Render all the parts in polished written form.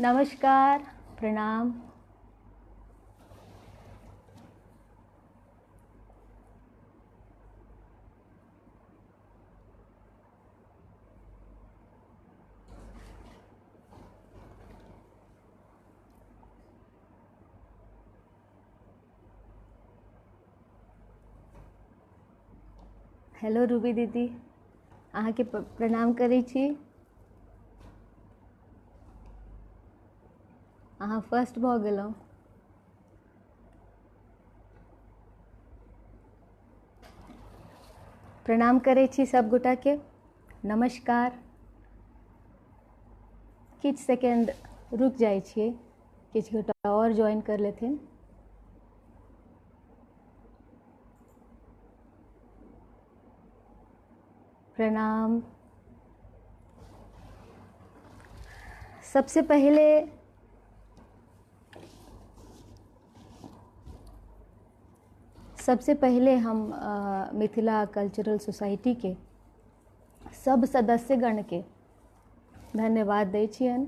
नमस्कार, प्रणाम। Hello Ruby दीदी, अहाँके प्रणाम करै छी। अहाँ फर्स्ट भऽ गेलहुँ। प्रणाम करै छी सब गोटाके। नमस्कार। किछु सेकेंड रुक जाइ छियै, किछु गोटा और ज्वाइन कर लेथिन। प्रणाम। सबसे पहले हम मिथिला कल्चरल सोसाइटी के सब सदस्यगण के धन्यवाद दै छियनि।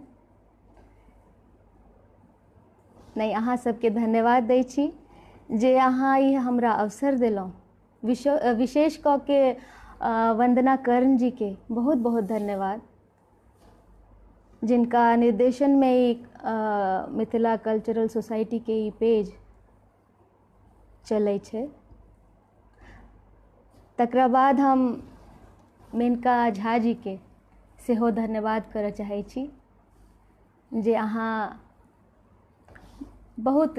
नहीं, अहाँ सबके धन्यवाद दै छी जे अहाँ ई हमरा अवसर देलहुँ। विशेष कऽ के वंदना कर्ण जी के बहुत बहुत धन्यवाद, जिनका निर्देशन में ई मिथिला कल्चरल सोसाइटी के ई पेज चलै छै। तकरा बाद हम मेनका झा जी के सेहो धन्यवाद करऽ चाहै छी जे अहाँ बहुत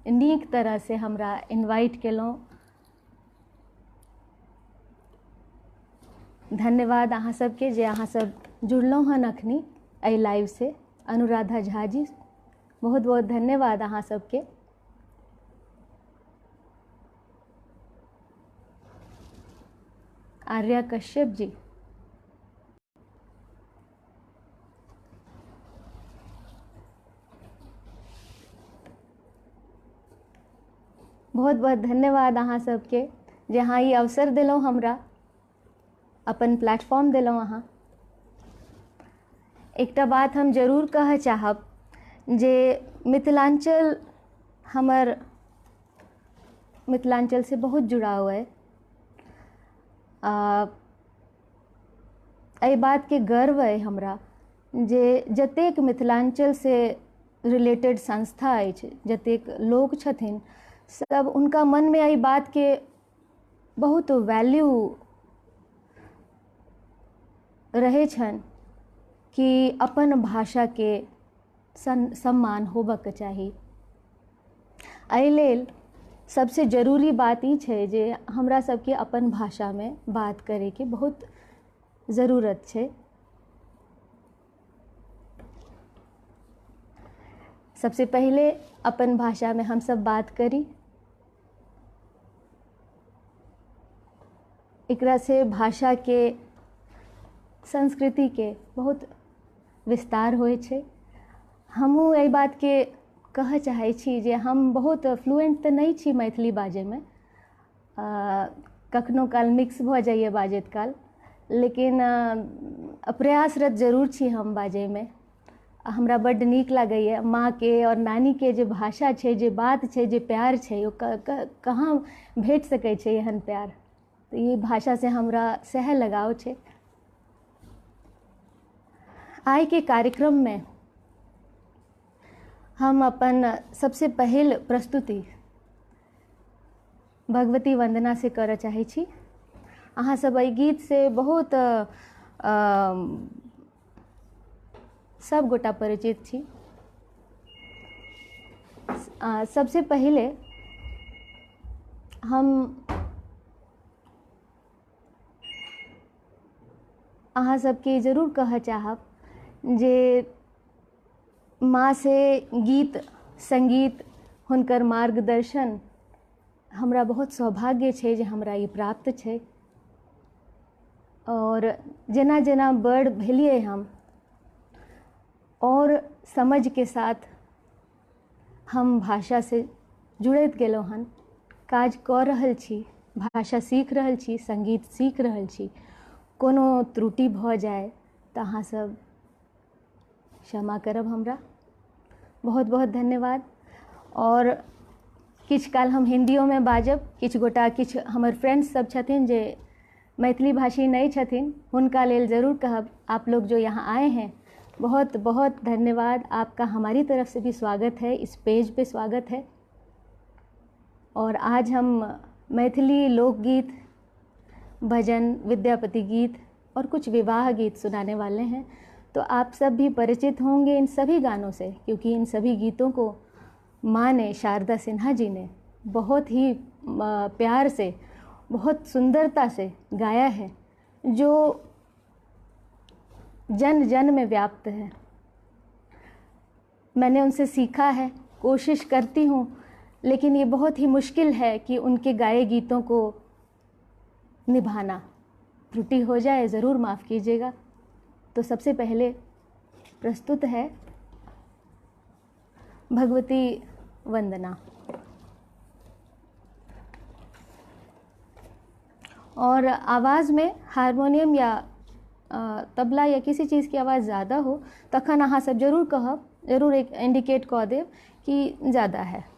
नीक तरह से हमरा इनवाइट केलहुँ। धन्यवाद अहाँ सबके जे अहाँ सब जुड़लहुँ हन अखनी एहि लाइव से। अनुराधा झा जी, बहुत बहुत धन्यवाद अहाँ सबके। आर्या कश्यप जी, बहुत बहुत धन्यवाद अहाँ सबके जे अहाँ ई अवसर देलहुँ हमरा, अपन प्लेटफॉर्म देलहुँ अहाँ। एकटा बात हम जरूर कहऽ चाहब जे मिथिलांचल से बहुत जुड़ाव है। एहि बात के गर्व है हमरा जे जतेक मिथिलांचल से रिलेटेड संस्था अछि, जतेक लोग छथिन, सब उनका मन में एहि बात के बहुत वैल्यू रहे छन कि अपन भाषा के सम्मान होबक चाही। एहि लेल सबसे जरूरी बात ई छै जे हमरा सबके अपन भाषा में बात करे के बहुत जरूरत छै। सबसे पहले अपन भाषा में हम सब बात करी, एकरा से भाषा के संस्कृति के बहुत विस्तार होय छै। हमहूँ एहि बात के कहऽ चाहै छी जे हम बहुत फ्लुएंट तऽ नहीं छी मैथिली बाजे में, कखनो काल मिक्स भऽ जाइए बाजैत काल, लेकिन प्रयासरत जरूर छी हम बाजै में। हमरा बड्ड नीक लागैए। माँ के और नानी के जे भाषा छै, जे बात छै, जे प्यार छै, ओ कहाँ भेट सकै छै एहन प्यार। तऽ ई भाषा से हमरा सह लगाव छै। आइ के कार्यक्रम में हम अपन सबसे पहिल प्रस्तुति भगवती वंदना से करऽ चाहै छी। अहाँ सब एहि गीत से बहुत सब गोटा परिचित छी। सबसे पहले हम अहाँ सबके जरूर कहऽ चाहब जे माँ से गीत संगीत हुनकर मार्गदर्शन हमरा बहुत सौभाग्य छै जे हमरा ई प्राप्त छै। और जेना जेना बड़ भेलिए हम और समझ के साथ हम भाषा से जुड़ैत गेलहुँ हन, काज कऽ रहल छी, भाषा सीख रहल छी, संगीत सीख रहल छी। कोनो त्रुटि भऽ जाए तऽ अहाँ सब क्षमा करब हमरा। बहुत बहुत धन्यवाद। और किछु काल हम हिंदियो में बाजब। किछु गोटा किछु हमर फ्रेंड्स सब छथिन जे मैथिली भाषी नहीं छथिन, हुनका लेल ज़रूर कहब, आप लोग जो यहाँ आए हैं बहुत बहुत धन्यवाद। आपका हमारी तरफ से भी स्वागत है, इस पेज पे स्वागत है। और आज हम मैथिली लोकगीत, भजन, विद्यापति गीत और कुछ विवाह गीत सुनाने वाले हैं। तो आप सब भी परिचित होंगे इन सभी गानों से, क्योंकि इन सभी गीतों को माँ ने, शारदा सिन्हा जी ने बहुत ही प्यार से, बहुत सुंदरता से गाया है, जो जन जन में व्याप्त है। मैंने उनसे सीखा है, कोशिश करती हूँ, लेकिन ये बहुत ही मुश्किल है कि उनके गाए गीतों को निभाना। त्रुटि हो जाए ज़रूर माफ़ कीजिएगा। तो सबसे पहले प्रस्तुत है भगवती वंदना। और आवाज़ में हारमोनियम या तबला या किसी चीज़ की आवाज़ ज़्यादा हो तखन अहाँ सब जरूर कहब, जरूर एक इंडिकेट कऽ देब कि ज़्यादा है।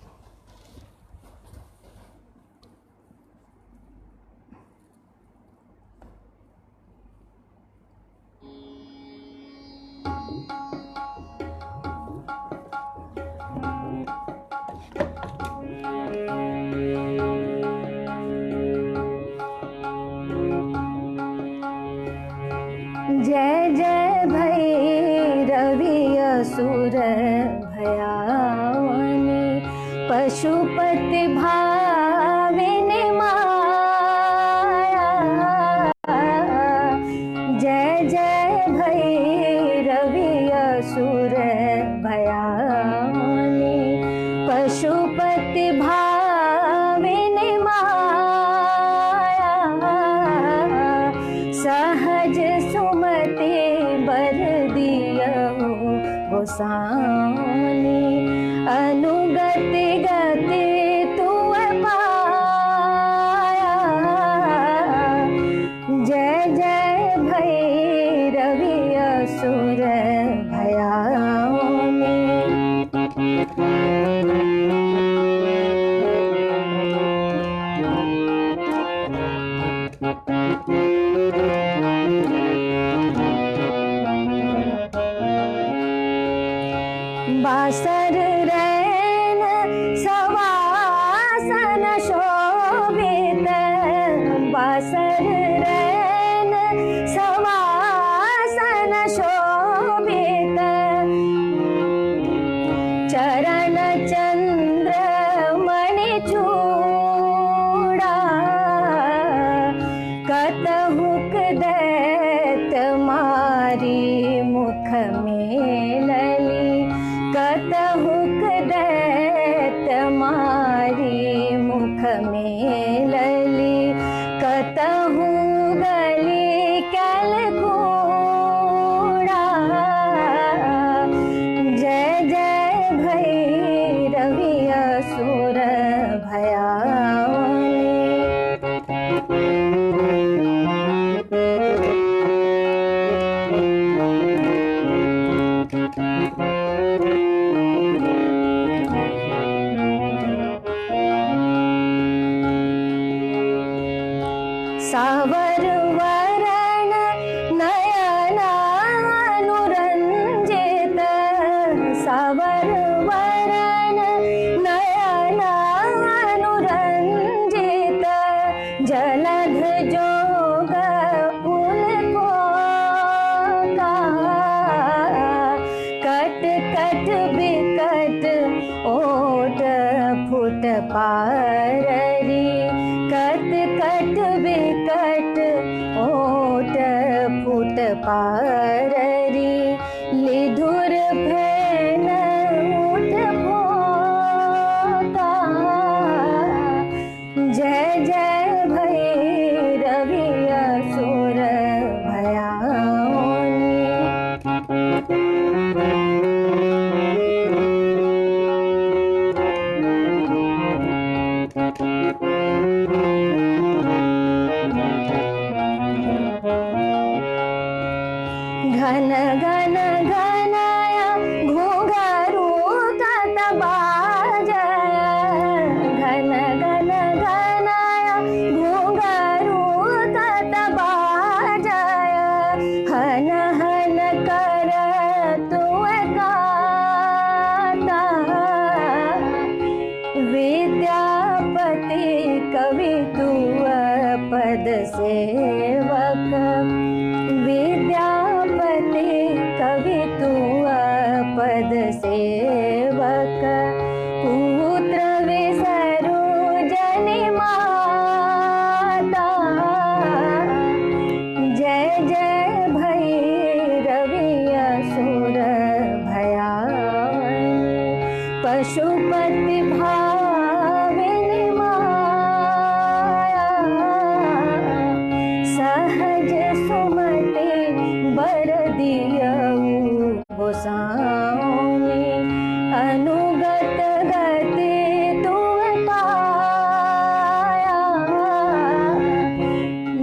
जय जय भैरवी असुर भयावनी, पशुपति भाविनी माया। जय जय भैरवी असुर भयावनी, पशुपति भाविनी माया। सहज सुमति बर दियहु गोसानी, अनुगति गति तुअ पाया। जय जय भैरवी असुर भयावनी। बासर रैन सवासन शोभित, बासर रैन सवासन शोभित। चरण चंद्र मणि चूड़ा, कतहुक दैत मारी मुख मेलली। कतहुक दैत मारी मुख मेलली, कतहु गली कैल कूड़ा। जय जय भैरवी असुर भयावनी। सावर वरण नयन अनुरंजित, सावर वरण नयन अनुरंजित। जलध जोग पुलकोका, कट कट बिकट ओट फुट पाररी। कट कट बिकट ओट फुट पाररी। लिधुर फेन उठ पोका। जय जय भैरवी असुर भयावनी। पद सेवक विद्यापति कवि तू पद सेवक पुत्र विसरु जनि माता जय जय भैरवी असुर भयावनी पशुपति भाविनी माया सहज सुमति बर दियऊ गोसाउनि अनुगत गति तुम पाया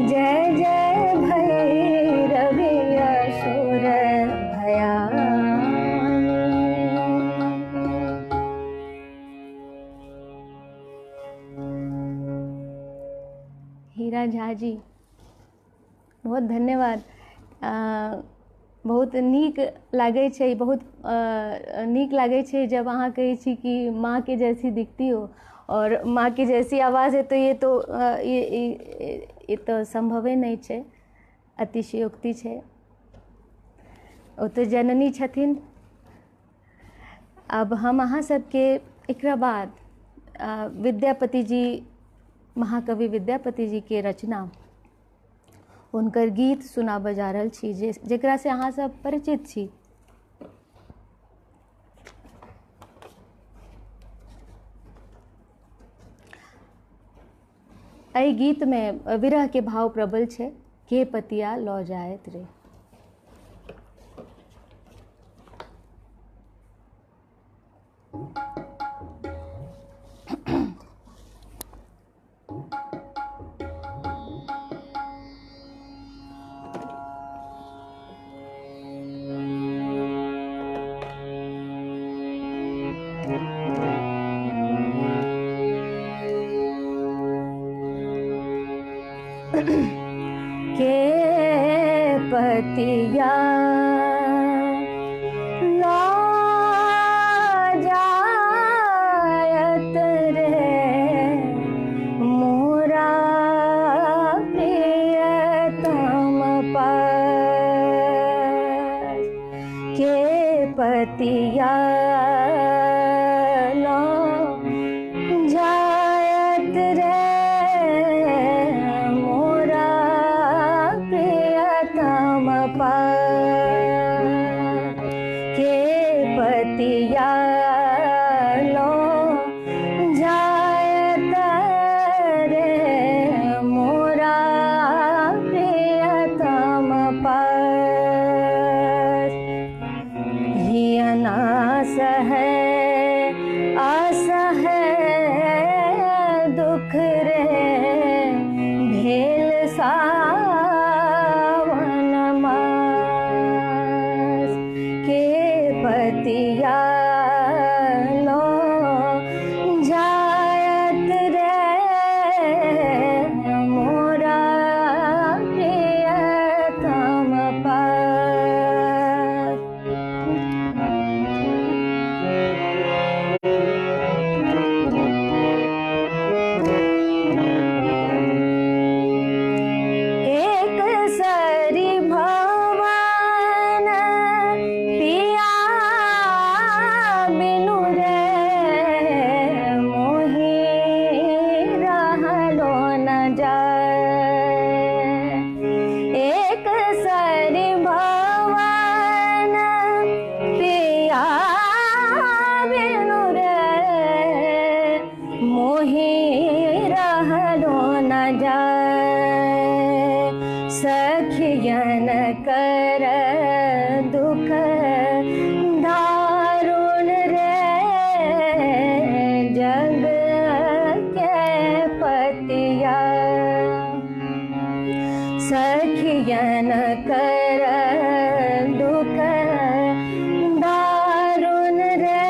जय जय भैरवी असुर भयावनी। हीरा झा जी बहुत धन्यवाद। बहुत नीक लागै छै, बहुत नीक लागै छै जब अहाँ कहै छी कि माँ के जैसी दिखती हो और माँ के जैसी आवाज़ है, तो ये तो संभवे नहीं छै, अतिशयोक्ति छै। ओ तो जननी छथिन। अब हम अहाँ सबके एकरा बाद विद्यापति जी, महाकवि विद्यापति जी के रचना, उनकर गीत सुनाबऽ जा रहल छी जेकरा से अहाँ सब परिचित छी। एहि गीत में विरह के भाव प्रबल छै। के पतिया लौ जायत रे। के पतिया लौ जायत रे मोरा प्रियतम पास। के पतिया लौ जायत रे के पतिया लो जायत रे मोरा प्रियतम पास। हियना सहे असहे दुख रे भेल सावन मास। के पतिया लो जायत रे मोरा प्रियतम पास। एक सरी भवन पिया बिनु रे मोहि रहलो न जाय। एक सरी भवन पिया बिनु रे मोहि रहलो न जाय। सखियन कर दुख दारुण रे जग के पतिया। सखियन कर दुख दारुण रे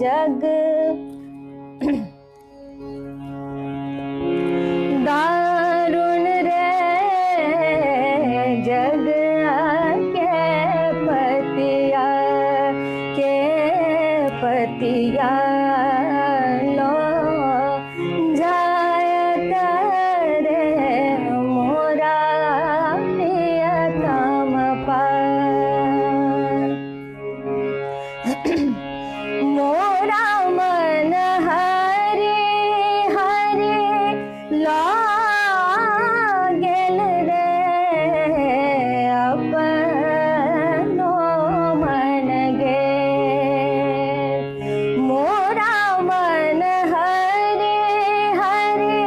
जग दारुण रे जग के पतिया। के पतिया लो जायत मोरा मन हरे हरे लागल रे अपनो मन गे। मोरा मन हरे हरे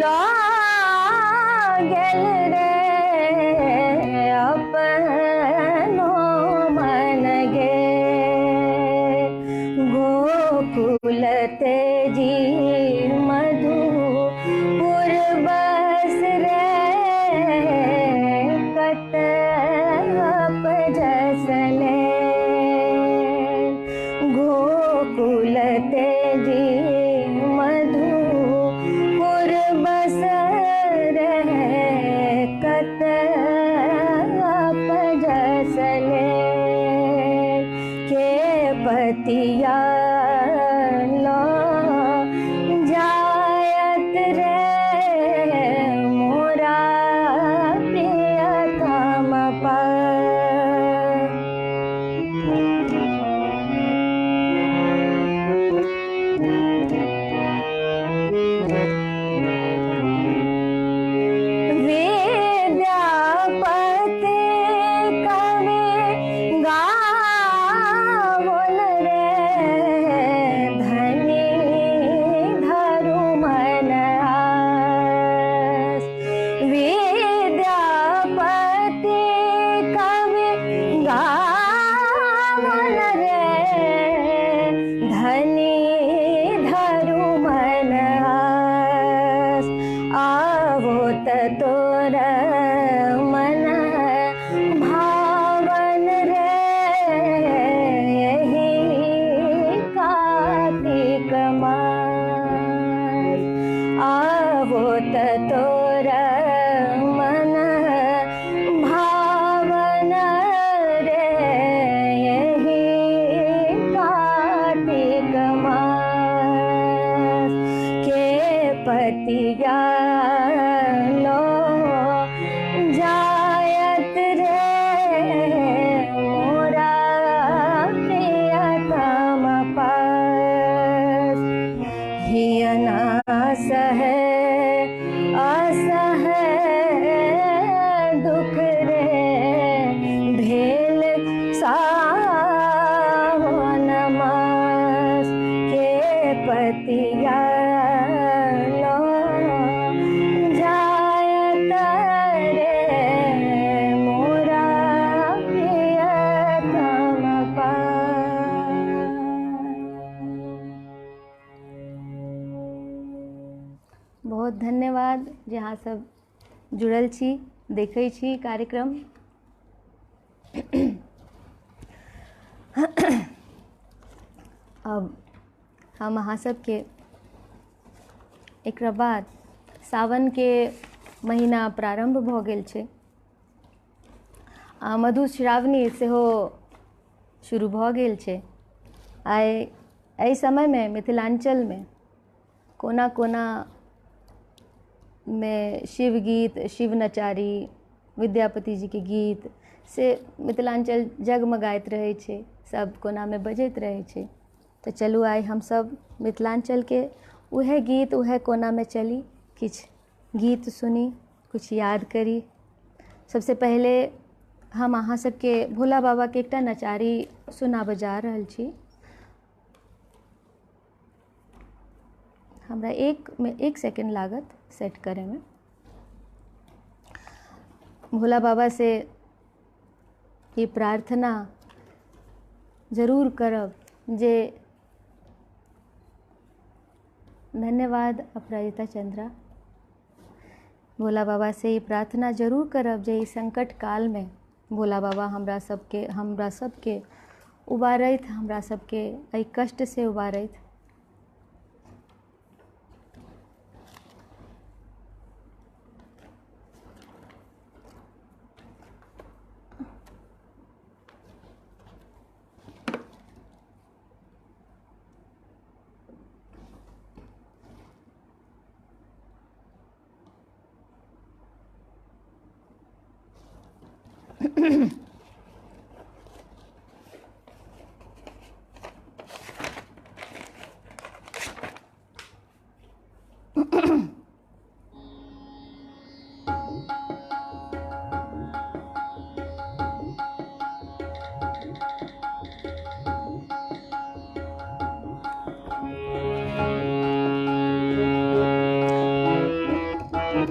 लागल रे अपनो मन गे। गोकुल तेजी मधुपुर बस रे कतप जसले। गोकुल तेजी मधुपुर बस रे कतप जसले। के पतिया लो जायत रे मोरा प्रियतम विद्यापति कवि गावल रे धनी धरु मन आस। विद्यापति कवि गावल रे धनी धरु मन आस। आवो त तोर मन भावन रे यही कार्तिक मास। आवो त तोर मन भावन रे यही कार्तिक मास। के पतिया लो जायत रे मोरा प्रियतम पास। हियना सह असह दुख रे भेल सावन मास। के पतिया लो जायत रे मोरा प्रियतम पास। बहुत धन्यवाद जहाँ सब जुड़ल छी देखै छी कार्यक्रम। अब हम अहाँ सबके एकरा बाद सावन के महीना प्रारंभ भऽ गेल छै आ मधुश्रावणी सेहो शुरू भऽ गेल छै। आइ एहि समयमे मिथिलांचलमे कोना कोना में शिव गीत, शिव नचारी, विद्यापति जी के गीत से मिथिलांचल जगमगाइत रहै छै, सब कोना में बजैत रहै छै। तो चलू आइ हम सब मिथिलांचल के उहे गीत उहे कोना में चली, किछ गीत सुनी, कुछ याद करी। सबसे पहले हम अहाँ सबके भोला बाबा के एकटा नचारी सुनाबऽ जा रहल छी। हमरा एक सेकंड लागत सेट करे में। भोला बाबा से ये प्रार्थना जरूर करब जे धन्यवाद अपराजिता चंद्रा। भोला बाबा से ये प्रार्थना जरूर करब जे इस संकट काल में भोला बाबा हमरा सबके उबारैत, हमरा सबके एहि कष्ट से उबारैत।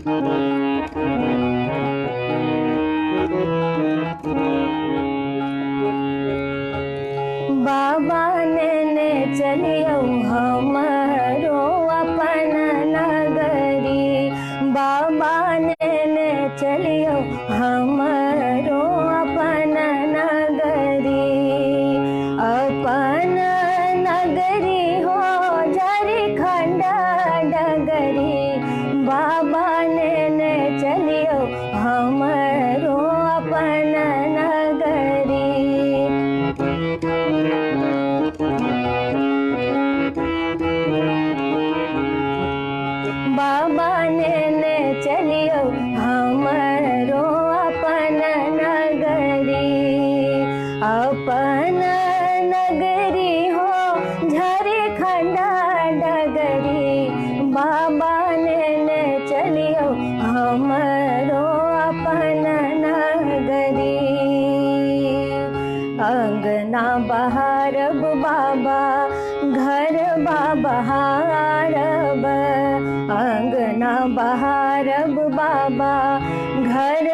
बाबा ने चलियो हमरो अपन नगरी, बाबा ने चलियो हमरो अपन नगरी, अपन नगरी हो झारखंड डगरी, बाबा ने चलियो हमरो अपन नगरी। बाबा ने चलियो हमरो अपन नगरी, अपन नगरी हो झारखंड डगरी, बाबा ने चलियो हमरो अपन नगरी। अंगना बहारब बाबा घर बहारब, अंगना बहारब बाबा घर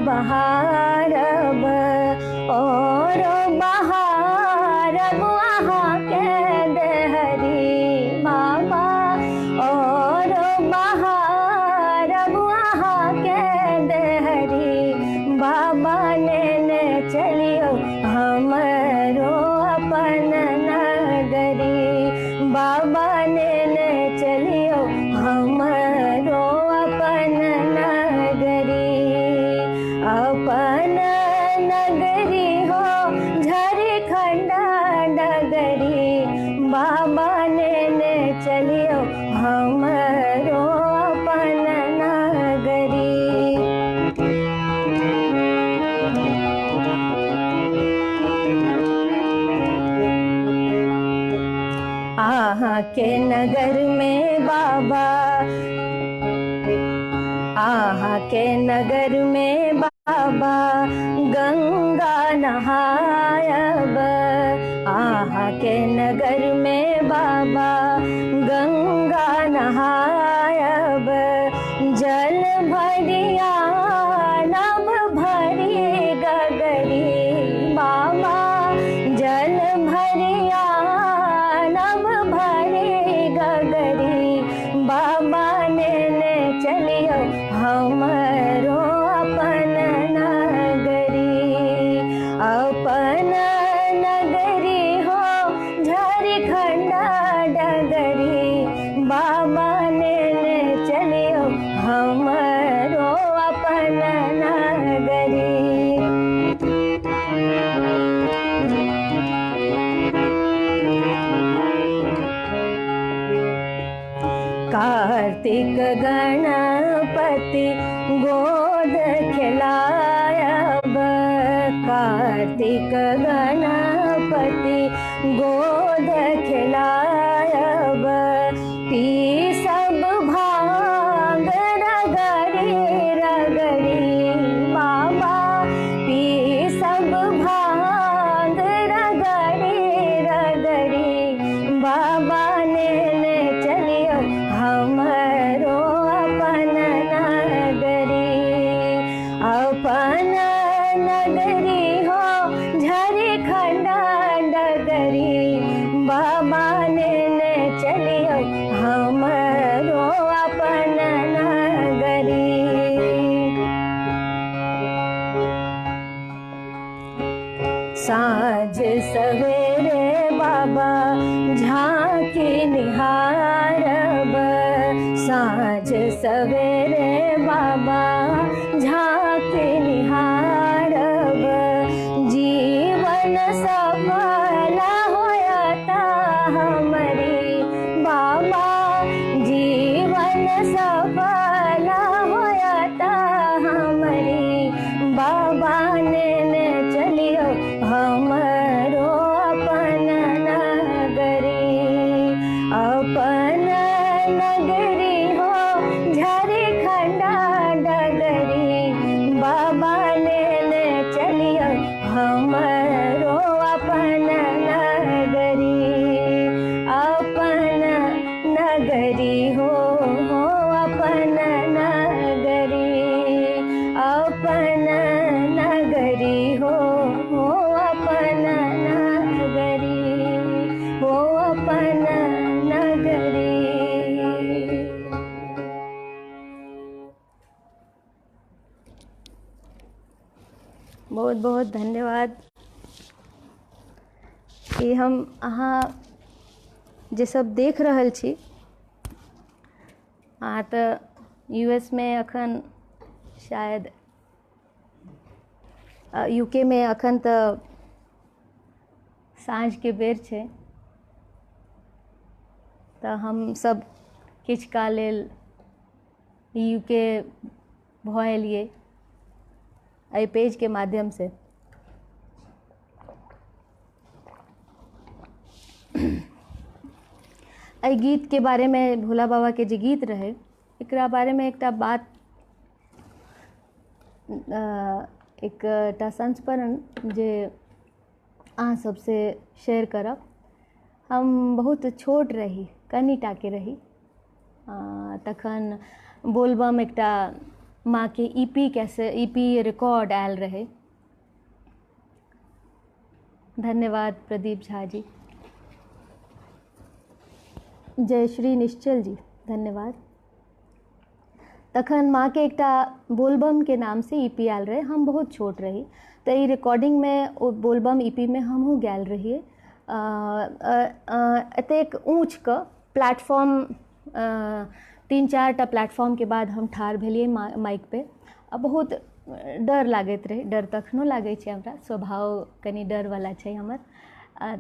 बहारब, और बहारब वहाँ के देहरी बाबा, और बहारब वहाँ के देहरी, बाबा ने चलियो हमरो अपन नगरी, बाबा ने चलियो हमरो अपन नगरी, अपन नगरी हो झारखंड डगरी, बाबा ने चलियो हमरो अपन नगरी। आहा के नगर में बाबा, आहा के नगर में बाबा गंगा नहायब, आहा के नगर में बाबा गंगा नहायब, जल भरिया नभ भरी गगरी, बाबा जल भरिया नभ भरी गगरी, बाबा ने चलियो हमरो अपन नगरी, अपन नगरी हो झारखंड डगरी, बाबा ने चलियो हमरो अपन नगरी। कार्तिक गणपति गोद खिलायब, कार्तिक गणपति गोद खिलायब, पी सब भांग रगड़ी रगड़ी, बाबा पी सब भांग रगड़ी रगड़ी, बाबा ने चलियो हमरो अपन नगरी, अपन नगरी हो झारखंड डगरी, बाबा ने चलियो हमरो अपन नगरी। साँझ सवेरे बाबा झांकी निहारब, साँझ सवेरे बाबा झांकी निहारब, जीवन सफल होयता हमरी, बाबा जीवन सफल होयता हमरी, बाबा ने चलियो हमरो अपन नगरी, अपन नगरी हो झारखंड डगरी, बाबा ने चलियो हमरो अपन नगरी, अपन नगरी हो अपन नगरी। बहुत बहुत धन्यवाद कि हम अहाँ जे सब देख रहल छी। अहाँ तऽ यूएस में अखन शायद यूके में अखन तऽ साँझ के बेर छै, तऽ हम सब किछ काल लेल यूके भऽ एलियै एहि पेज के माध्यम से। एहि गीत के बारे में भोला बाबा के जे गीत रहे, एकरा बारे में एकटा बात, एकटा संस्मरण जे अहाँ सबसे शेयर करब। हम बहुत छोट रही, कनिटा के रही, तखन बोलबम एकटा माँ के ईपी रिकॉर्ड आयल रहे। धन्यवाद प्रदीप झा जी, जय श्री निश्चल जी, धन्यवाद। तखन माँ के एकटा बोलबम के नाम से ईपी आयल रहे। हम बहुत छोट रही, तो ई रिकॉर्डिंग में ओ बोलबम ईपी में हमहूँ गेल रहिए। एतेक ऊँच क प्लेटफॉर्म, 3-4 टा प्लेटफॉर्म के बाद हम ठाढ़ भेलिए माइक पे। बहुत डर लागैत रहे, डर तखनो लागै छै हमरा, स्वभाव कनी डर वाला छै हमर।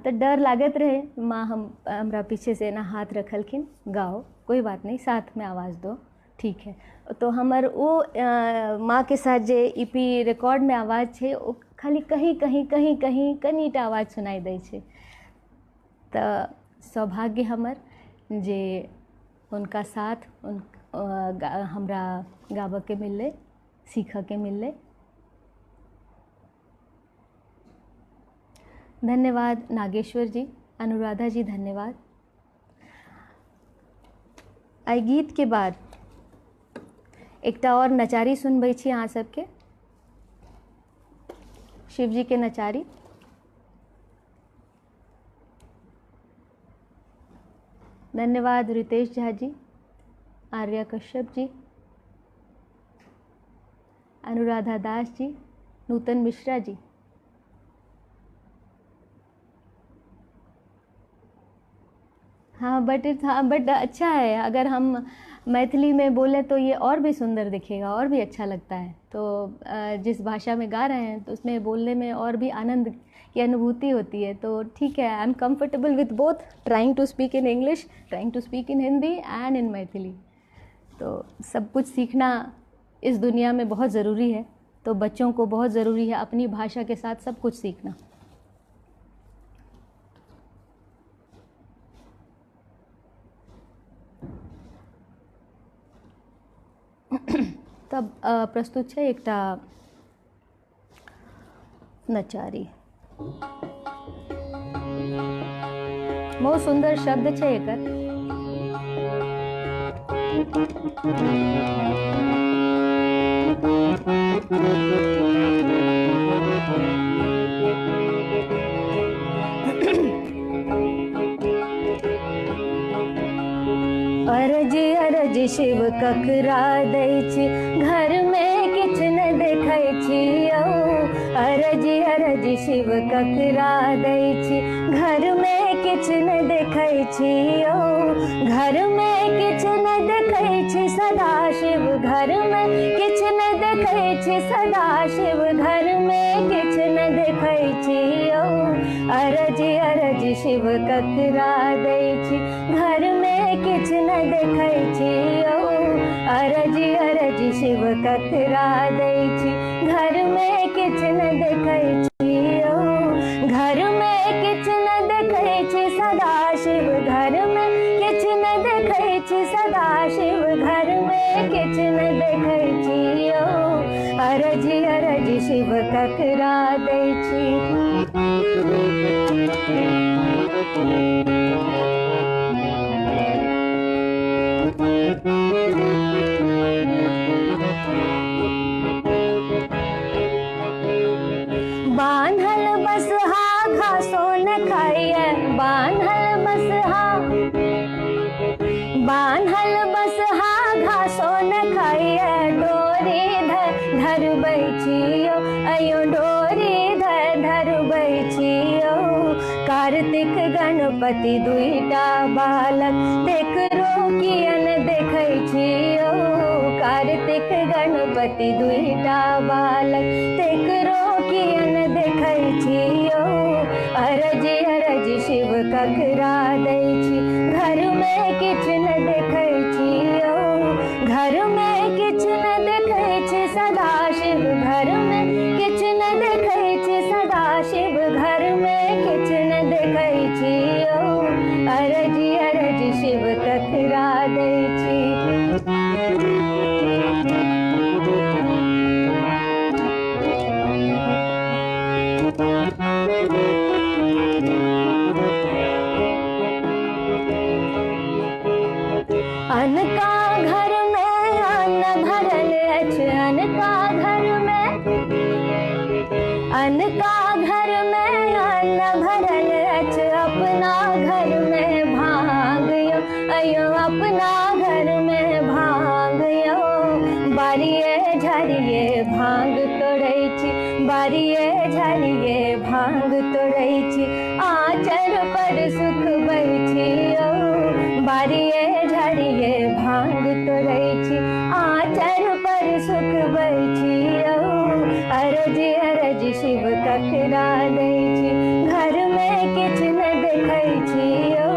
तो डर लागत रहे। माँ हमरा पीछे से एना हाथ रखलखिन, गाओ, कोई बात नहीं, साथ में आवाज़ दो, ठीक है। तो हमर वो माँ के साथ जे ईपी रिकॉर्ड में आवाज़ छै, ओ खाली कहीं कहीं कहीं कहीं कनीटा आवाज़ सुनाई दै छै। तो सौभाग्य हमर जे उनका साथ हमरा गाबऽ के मिलले, सीखऽ के मिलले। धन्यवाद नागेश्वर जी, अनुराधा जी, धन्यवाद। एहि गीत के बाद एकटा और नचारी सुनबै छी अहाँ सबके, शिव जी के नचारी। धन्यवाद रितेश झा जी, आर्या कश्यप जी, अनुराधा दास जी, नूतन मिश्रा जी। हाँ बट अच्छा है, अगर हम मैथिली में बोले तो ये और भी सुंदर दिखेगा, और भी अच्छा लगता है। तो जिस भाषा में गा रहे हैं तो उसमें बोलने में और भी आनंद की अनुभूति होती है। तो ठीक है, I am comfortable with both, trying to speak in English, trying to speak in Hindi and in Maithili. तो सब कुछ सीखना इस दुनिया में बहुत ज़रूरी है। तो बच्चों को बहुत ज़रूरी है अपनी भाषा के साथ सब कुछ सीखना। तब प्रस्तुत है एकटा नचारी। बहुत सुंदर शब्द है एकर। अरज अरज शिव ककरा दै छी, घर में किछ न देखै छियौ। अरज अरज शिव ककरा दै छी, घर में किछ न देखै छियौ। घर में किछ न देखै छी सदा शिव, घर में किछ न देखै छी सदा शिव, घर में किछ न देखै छियौ। अरज अरज शिव ककरा दै छी, घर में किछ न देखै छियौ। अरज अरज शिव ककरा दै छी, घर में किछ न देखै छियौ। घर में किछ न देखै छी सदा शिव, घर में किछ न देखै छी सदा शिव, घर में किछ न देखै छियौ। अरज अरज शिव ककरा दै छी। बान्हल बसहा घासो न खाइए, बान्हल बसहा, बान्हल बसहा घासो न खाइए। डोरी धरबै छियौ, अयो डोरी गणपति दुईटा बालक तेकरो कियन देखै छियो कार्तिक गणपति दुईटा बालक तेकरो कियन देखै छियो अरज अरज शिव ककरा दै छी घर में किछ न देखै छियो घर में किछ न देखै छी सदा शिव घर में किछ न देखै छी सदा शिव घर में किछ न देखै छियो अरज अरज शिव ककरा दै छी अन्न का घर में अन्न भरल अछि अन्न का घर में अन्न का घर में अन्न भरल अछि अपना घर में भांगयो अयो अपना घर में भांगयो बारिये झरिये भांग तोड़ै छी बारिये झरिये भांग तोड़ै छी आचर पर सुख बैठियो बारिये झरिये भांग तोड़ै छी आचर पर सुख बैठियो अरज अरज शिव ककरा दै छी घर में किछ न देखै छियो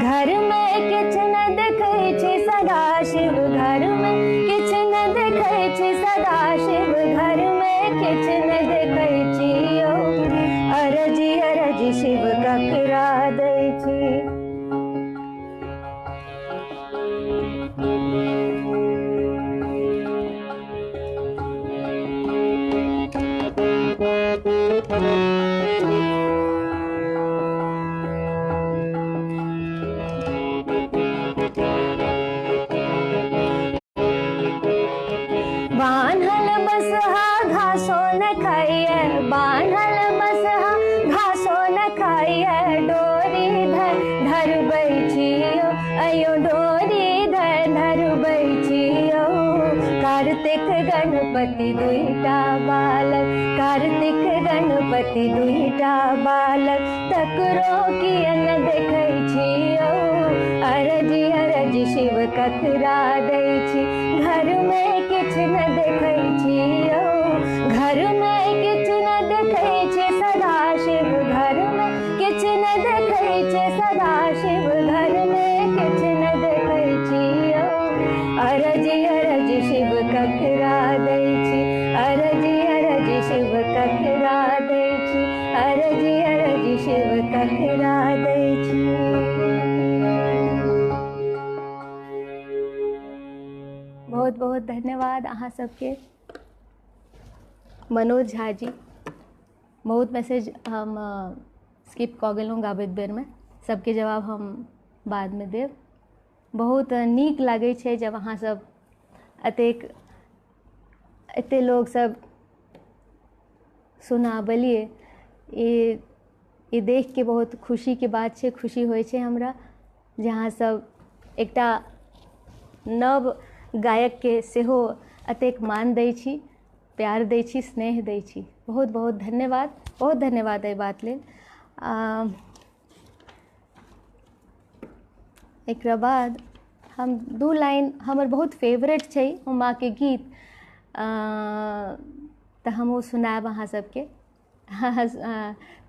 घर में किछ न देखै छी सदा शिव घर में किछ न देखै छी सदा शिव घर में किछ न देखै छियो अरज अरज शिव ककरा दै छी बान्हल बसहा घासो न खाइए बान्हल बसहा घासो न खाइए डोरी धरबै छियो अयो डोरी धरबै छियो कार्तिक गणपति दुईटा बालक कार्तिक गणपति दुईटा बालक तकरो कियन देखै छियो अरज अरज शिव ककरा दै छी घर में किछ न देखै छियो घर में किछ न देखै छी सदा शिव घर में किछ न देखै छी सदा शिव घर में किछ न देखै छियो अरज अरज शिव ककरा दै छी अरज अरज शिव ककरा दै छी अरज अरज शिव ककरा दै छी बहुत बहुत धन्यवाद अहाँ सबके मनोज झा जी बहुत मैसेज हम स्किप कऽ गेलहुँ गाबैत बेरमे सबके जवाब हम बादमे देब बहुत नीक लागै छै जब अहाँ सब एते लोग सब सुनाबलिए ई देख के बहुत खुशी के बात छै खुशी होइ छै हमरा जे अहाँ सब एकटा नव गायक के सेहो अतेक मान दै छी प्यार दै छी स्नेह दै छी बहुत बहुत धन्यवाद एहि बात लेल एकरा बाद हम दू लाइन हमर बहुत फेवरेट छै माँ के गीत तऽ हम वो सुनायब अहाँ सबके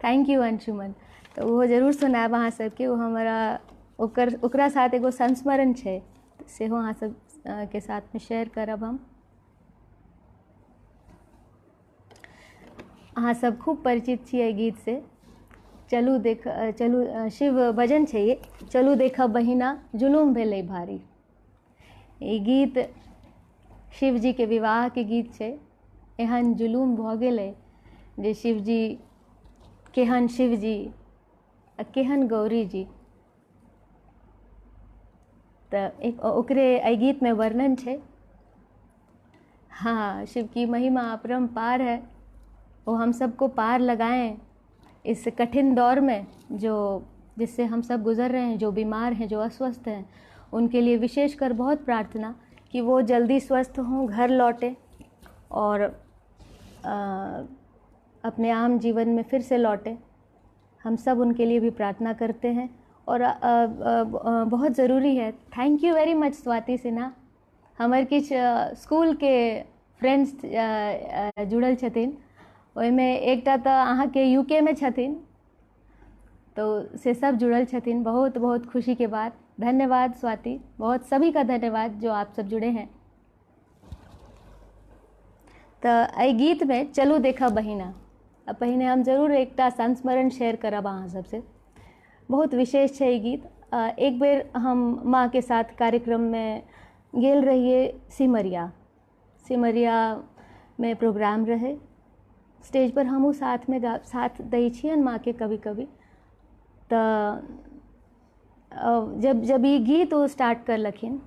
थैंक यू अंशुमन तऽ वो जरूर सुनायब अहाँ सबके वो हमरा ओकरा साथ एगो संस्मरण छै सेहो अहाँ सब के साथ में शेयर करब हम अहाँ सब खूब परिचित छियै गीत से चलू शिव भजन छै ये चलू देखब बहिना जुलूम भेलै भारी ई गीत शिवजी के विवाह के गीत छै एहन जुलूम भऽ गेलै जे शिवजी केहन शिवजी आ केहन गौरी जी तऽ ओकरे एहि गीत में वर्णन छै हाँ शिव की महिमा अपरंपार है वो हम सबको पार लगाएं इस कठिन दौर में जो जिससे हम सब गुजर रहे हैं जो बीमार हैं जो अस्वस्थ हैं उनके लिए विशेषकर बहुत प्रार्थना कि वो जल्दी स्वस्थ हों घर लौटें और अपने आम जीवन में फिर से लौटें हम सब उनके लिए भी प्रार्थना करते हैं और बहुत ज़रूरी है। Thank you very much Swati Sinha. हमर किछु स्कूल के फ्रेंड्स जुड़ल छथिन, ओहिमे एकटा तऽ अहाँके यूके में छथिन, तो से सब जुड़ल छथिन। बहुत बहुत खुशी के बात। धन्यवाद स्वाति, बहुत सभी का धन्यवाद जो आप सब जुड़े हैं। तो एहि गीत में चलू देखा बहिना, पहिने हम जरूर एकटा संस्मरण शेयर करब अहाँ सबसे। बहुत विशेष है ये गीत। एक बेर हम माँ के साथ कार्यक्रम में गेल रहिए सिमरिया में प्रोग्राम रहे। स्टेज पर हमहूँ साथ में साथ दै छियनि माँ के कभी कभी। तो जब ये गीत वो स्टार्ट करलखिन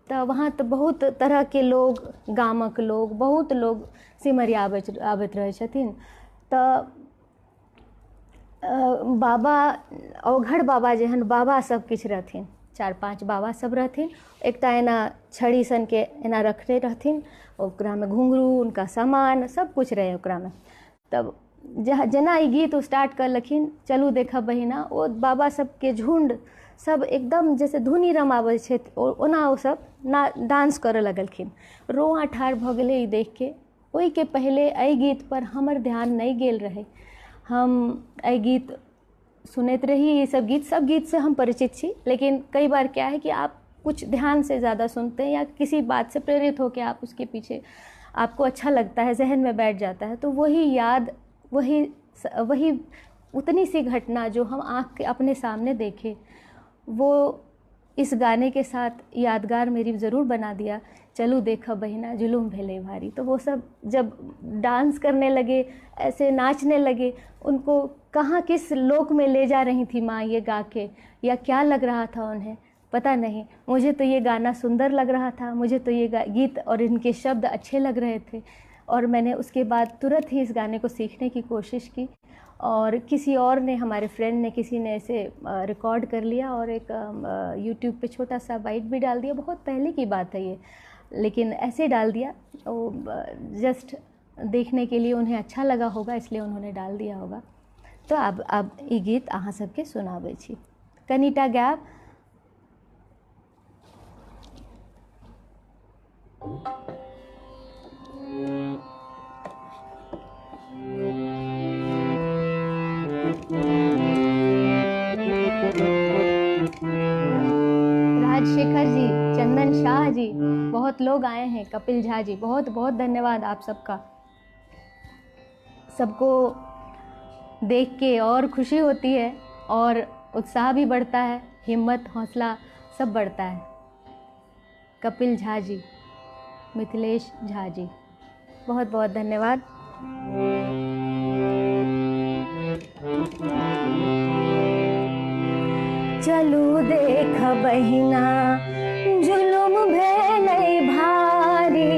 तो वहाँ तो बहुत तरह के लोग, गामक लोग, बहुत लोग सिमरिया आबैत रहे छथिन। तो बाबा अवघड़ बाबा जेहन बाबा सब किछु रहथिन, 4-5 बाबा सब रहथिन। एकटा एना छड़ी सन के एना रखने रहथिन, ओकरा में घुंघरू, उनका सामान सब कुछ रहे ओकरा में। तब जेना ई गीत स्टार्ट करलखिन चलू देखा बहिना, ओ बाबा सबके झुंड सब एकदम जैसे धुनी रमाबै छै ओना ओ सब डांस करऽ लगलखिन। रोआ ठाढ़ भऽ गेलै ई देख के। ओहि के पहले एहि गीत पर हमर ध्यान नहीं गेल रहे। हम एहि गीत सुनैत रही, ये सब गीत से हम परिचित छी, लेकिन कई बार क्या है कि आप कुछ ध्यान से ज़्यादा सुनते हैं या किसी बात से प्रेरित होकर आप उसके पीछे आपको अच्छा लगता है, जहन में बैठ जाता है, तो वही याद, वही उतनी सी घटना जो हम आँख के अपने सामने देखे, वो इस गाने के साथ यादगार मेरी ज़रूर बना दिया। चलू देखा बहिना जुलूम भेले भारी। तो वो सब जब डांस करने लगे, ऐसे नाचने लगे, उनको कहाँ किस लोक में ले जा रही थी माँ ये गा के, या क्या लग रहा था उन्हें पता नहीं। मुझे तो ये गाना सुंदर लग रहा था, मुझे तो ये गीत और इनके शब्द अच्छे लग रहे थे, और मैंने उसके बाद तुरंत ही इस गाने को सीखने की कोशिश की। और किसी और ने, हमारे फ्रेंड ने, किसी ने इसे रिकॉर्ड कर लिया और एक यूट्यूब पे छोटा सा बाइट भी डाल दिया। बहुत पहले की बात है ये, लेकिन ऐसे डाल दिया, वो जस्ट देखने के लिए उन्हें अच्छा लगा होगा, इसलिए उन्होंने डाल दिया होगा। तो अब ई गीत अहाँ सबके सुनाबै छी, कनिटा गायब। राजशेखर जी, चंदन शाह जी, बहुत लोग आए हैं, कपिल झा जी, बहुत बहुत धन्यवाद आप सबका। सबको देख के और खुशी होती है और उत्साह भी बढ़ता है, हिम्मत, हौसला सब बढ़ता है। कपिल झा जी, मिथिलेश झा जी, बहुत बहुत धन्यवाद। चलू देख बहिना जुलुम भेलै भारी,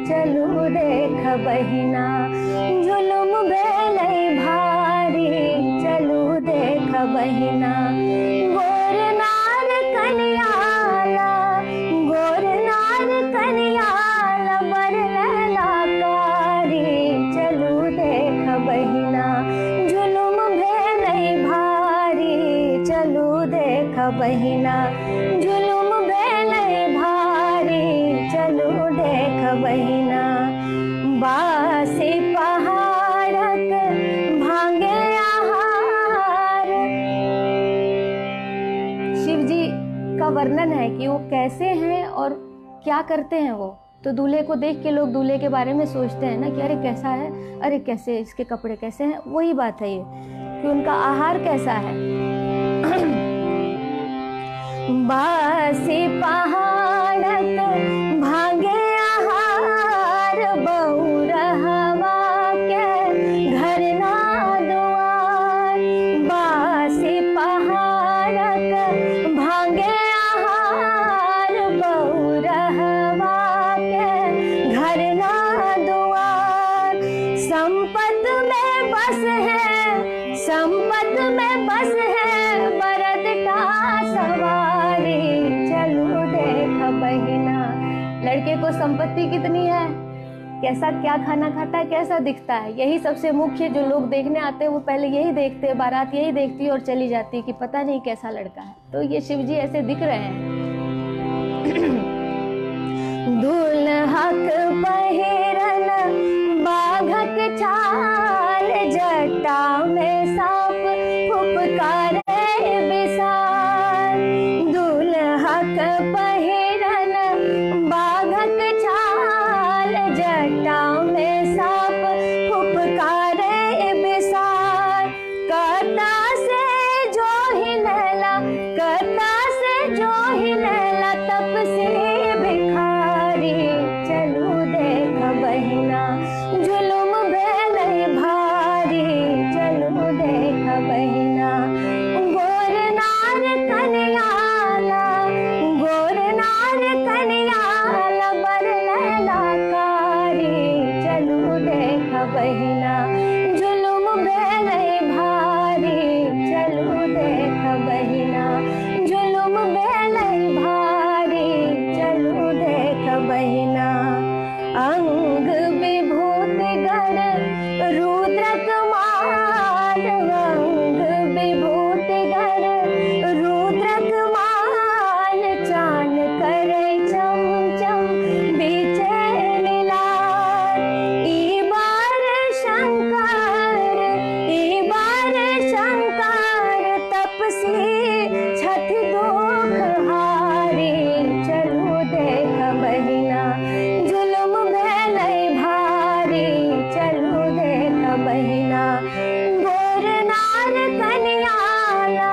चलू देख बहिना जुलुम भेलै भारी, चलू देख बहिना गोर नार कनियाला, गोर नार कनियाला बड़ ललाकारी, चलू देख बहिना जुलुम भेलै भारी, चलू देख बहिना जुलुम भेलै भारी, चलू देख बहिना बासी पहाड़क भांगे आहार। शिव जी का वर्णन है कि वो कैसे हैं और क्या करते हैं वो। तो दूल्हे को देख के लोग दूल्हे के बारे में सोचते हैं ना कि अरे कैसा है, अरे कैसे, इसके कपड़े कैसे हैं। वही बात है ये कि उनका आहार कैसा है। बासी पहाड़क भांगे आहार, बहुरहवा के घर ना दुआर। बासी पहाड़क भांगे आहार, बहुरहवा के घर ना दुआर। संपत में बस है, संपत में बस है बरत का सवारी, चलू देख बहिना। लड़के को संपत्ति कितनी है? कैसा क्या खाना खाता है, कैसा दिखता है, यही सबसे मुख्य। जो लोग देखने आते हैं वो पहले यही देखते हैं, बारात यही देखती है और चली जाती है कि पता नहीं कैसा लड़का है। तो ये शिव जी ऐसे दिख रहे हैं। दुल्हक पहिरन बाघक छाल, जटा में साप फुफकारे विशाल। दुल्हक पहिरन बाघक छाल, जटा में साप फुफकारे विशाल। कता से जो ही नैला, कता से जो ही नैला, तप से भिखारी। चलू देख बहिना जुलुम भेलै भारी, चलू देख बहिना। गोर नार कन्याला, गोर नार कन्याला, बर लैलाकारी। चलू देख बहिना जुलुम भेलै भारी, चलू देख बहिना जुलुम भेलै भारी, चलू देख बहिना। अंग विभूत गर रुद्रक माल, अंग विभूत गर रुद्रक माल, चान करे चम चम बीचे लीलार। ई बार शंकर, ई बार शंकर, तपसी छथि दुख हारी। चलू देख बहिना जुलुम भेलै भारी, चलू देख बहिना। गोर नार कन्याला,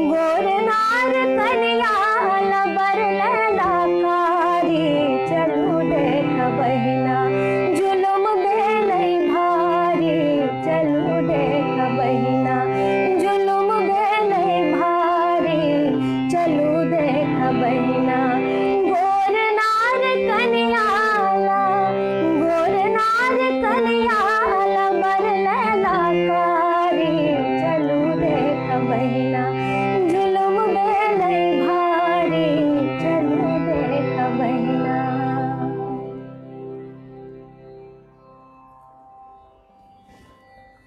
गोर नार कन्याला, बर लैलाकारी। चलू देख बहिना जुलुम भेलै भारी, चलू देख बहिना जुलुम भेलै भारी, चलू देख बहिना। गोर नार कन्याला, गोर नार कन्याला, बर लैलाकारी। चलू देख बहिना जुलुम भेलै भारी, चलू देख बहिना।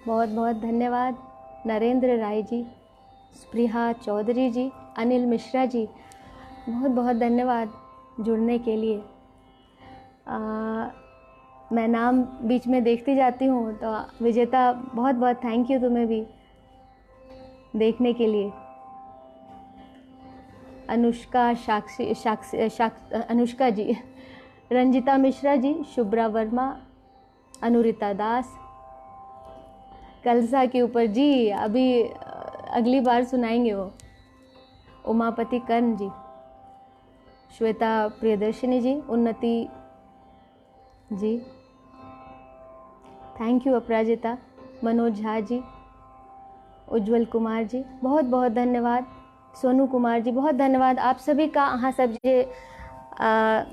बहुत बहुत धन्यवाद नरेंद्र राय जी, स्पृहा चौधरी जी, अनिल मिश्रा जी, बहुत बहुत धन्यवाद जुड़ने के लिए। मैं नाम बीच में देखती जाती हूँ, तो विजेता बहुत बहुत थैंक यू तुम्हें भी देखने के लिए। अनुष्का अनुष्का जी, रंजिता मिश्रा जी, शुभ्रा वर्मा, अनुरिता दास, कलसा के ऊपर जी, अभी अगली बार सुनाएंगे वो। उमापति कर्ण जी, श्वेता प्रियदर्शिनी जी, उन्नति जी, थैंक यू अपराजिता, मनोज झा जी, उज्जवल कुमार जी, बहुत बहुत धन्यवाद। सोनू कुमार जी, बहुत धन्यवाद आप सभी का। अहाँ सब जे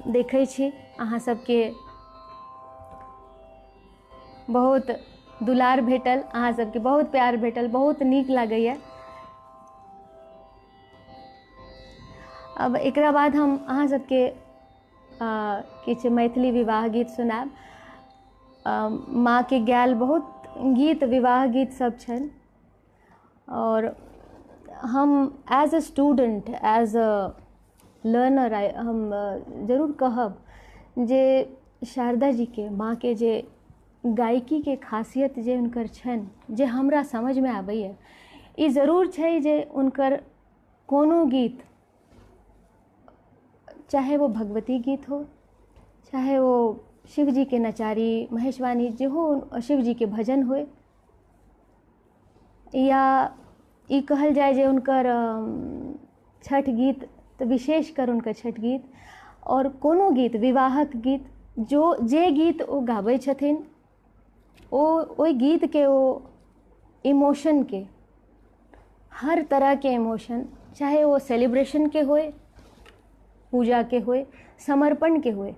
देखै छी, अहाँ सबके बहुत दुलार भेटल, अहाँ सबके बहुत प्यार भेटल, बहुत नीक लागैए। अब एकरा बाद हम अहाँ सबके किछु मैथिली विवाह गीत सुनाब। माँ के गायल बहुत गीत, विवाह गीत सब छनि, और हम as a student, as a learner, हम जरूर कहब जे शारदा जी के, माँ के जे गायकी के खासियत जे हुनकर छनि, जे हमरा समझ में आबैए, ई जरूर छै जे हुनकर कोनो गीत, चाहे वो भगवती गीत हो, चाहे वो शिव जी के नचारी महेशवाणी जे हो, शिव जी के भजन हो, या ई कहल जाए जे हुनकर छठ गीत, तो विशेषकर हुनकर छठ गीत, और कोनो गीत, विवाहक गीत, जो जे गीत ओ गाबै छथिन, ओहि गीत के ओ इमोशन के, हर तरह के इमोशन, चाहे वो सेलिब्रेशन के होए, पूजा के होए, समर्पण के होए,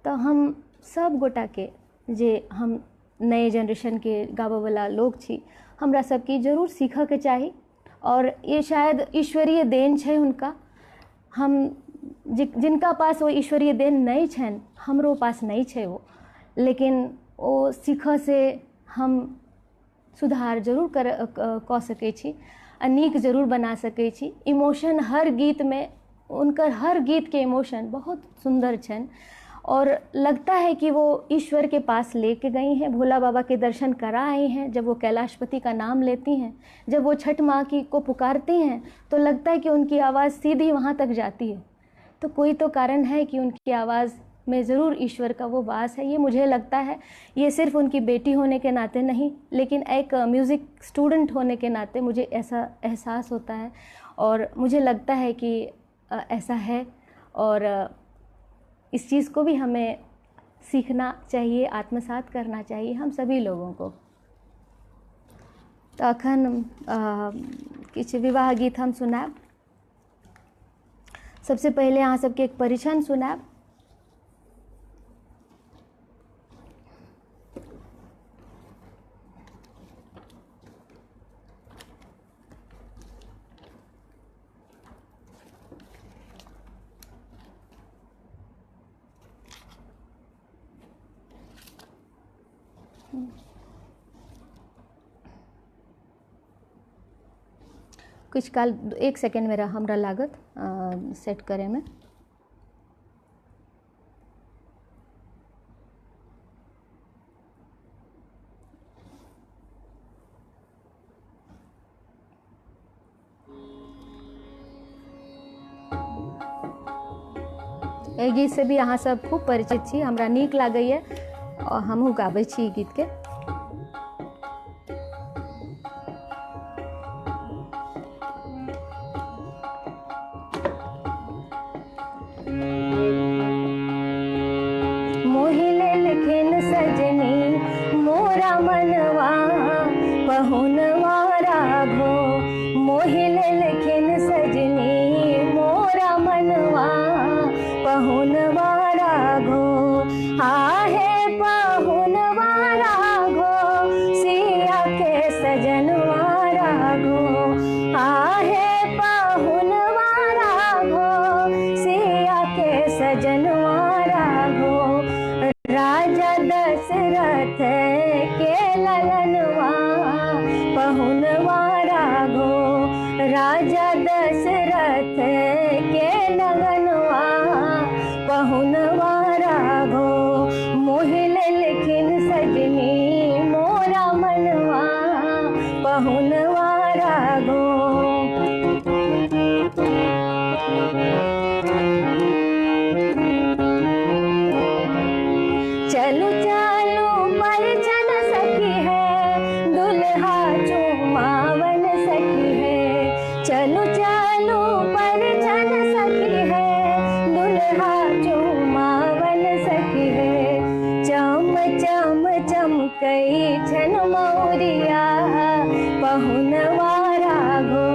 तो हम सब गोटा के, जे हम नए जनरेशन के गाबऽ वाला लोग छी, हमरा सबके जरूर सीखऽ के चाही। और ये शायद ईश्वरीय देन छै हुनका, हम जिनका पास वो ईश्वरीय देन नहीं छनि, हमरो पास नहीं छै वो, लेकिन ओ सीखऽ से हम सुधार जरूर कऽ सकै छी, नीक जरूर बना सकै छी। इमोशन हर गीत में, उनकर हर गीत के इमोशन बहुत सुंदर छन और लगता है कि वो ईश्वर के पास लेके गई हैं, भोला बाबा के दर्शन करा आई हैं। जब वो कैलाशपति का नाम लेती हैं, जब वो छठ माँ की को पुकारती हैं, तो लगता है कि उनकी आवाज़ सीधी वहाँ तक जाती है। तो कोई तो कारण है कि उनकी आवाज़ में ज़रूर ईश्वर का वो वास है, ये मुझे लगता है। ये सिर्फ उनकी बेटी होने के नाते नहीं, लेकिन एक म्यूज़िक स्टूडेंट होने के नाते मुझे ऐसा एहसास होता है और मुझे लगता है कि ऐसा है। और इस चीज़ को भी हमें सीखना चाहिए, आत्मसात करना चाहिए हम सभी लोगों को। तो अखन किछु विवाह गीत हम सुनाब। सबसे पहले अहाँ सबके एक परिछन सुनाब। कुछ काल 1 सेकेंड मेरा हमरा लागत सेट करे में। एहि गीत से भी अहाँ सब खूब परिचित छी, हमरा नीक लागैए और हमहूँ गाबै छी ई गीत के। मोहिले लिखिन सजनी मोरा मनवा पहुनवा राघो, मोहिले लिखिन सजनी मोरा मनवा पहुनवा राघो। आहे पहुनवा राघो सिया के सजनवा राघो, आहे पहुनवा राघो सिया के सजनवा राघो। राजा दशरथ के ललनवा पहुनवा राघो, राजा दशरथ के लगनवा पहुनवा राघो। मोहिले लिखिन सजनी मोरा मनवा पहुनवा राघो। चलो चलो परिछन सखी है, दुल्हा चुमावन सखी है। चलो चलो परिछन सखी है, दुल्हा चुमावन सखी है। चम चम चमकई छन मौरिया पहुनवा राघो,